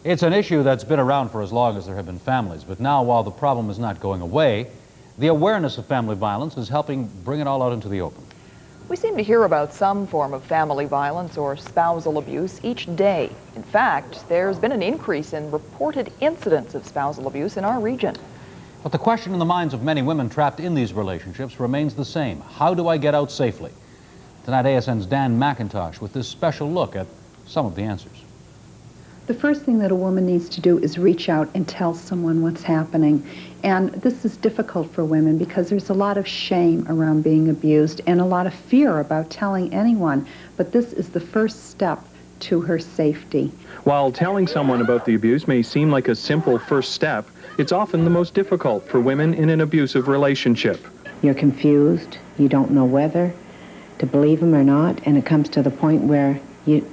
It's an issue that's been around for as long as there have been families, but now, while the problem is not going away, the awareness of family violence is helping bring it all out into the open. We seem to hear about some form of family violence or spousal abuse each day. In fact, there's been an increase in reported incidents of spousal abuse in our region. But the question in the minds of many women trapped in these relationships remains the same. How do I get out safely? Tonight, ASN's Dan MacIntosh with this special look at some of the answers. The first thing that a woman needs to do is reach out and tell someone what's happening. And this is difficult for women because there's a lot of shame around being abused and a lot of fear about telling anyone. But this is the first step to her safety. While telling someone about the abuse may seem like a simple first step, it's often the most difficult for women in an abusive relationship. You're confused, you don't know whether to believe him or not, and it comes to the point where you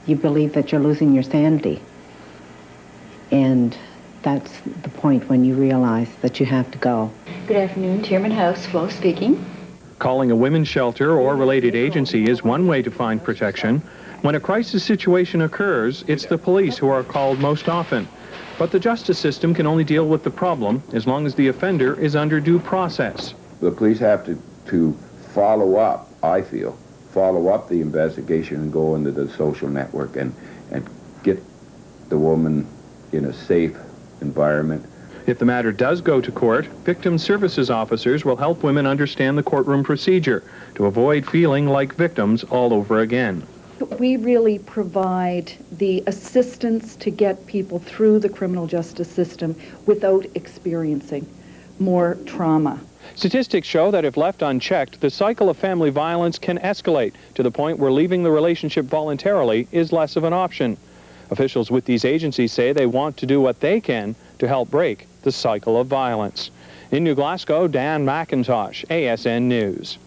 believe that you're losing your sanity. And that's the point when you realize that you have to go. Good afternoon, Chairman House, Flo speaking. Calling a women's shelter or related agency is one way to find protection. When a crisis situation occurs, it's the police who are called most often. But the justice system can only deal with the problem as long as the offender is under due process. The police have to follow up, I feel, follow up the investigation and go into the social network and get the woman in a safe environment. If the matter does go to court, victim services officers will help women understand the courtroom procedure to avoid feeling like victims all over again. We really provide the assistance to get people through the criminal justice system without experiencing more trauma. Statistics show that if left unchecked, the cycle of family violence can escalate to the point where leaving the relationship voluntarily is less of an option. Officials with these agencies say they want to do what they can to help break the cycle of violence. In New Glasgow, Dan MacIntosh, ASN News.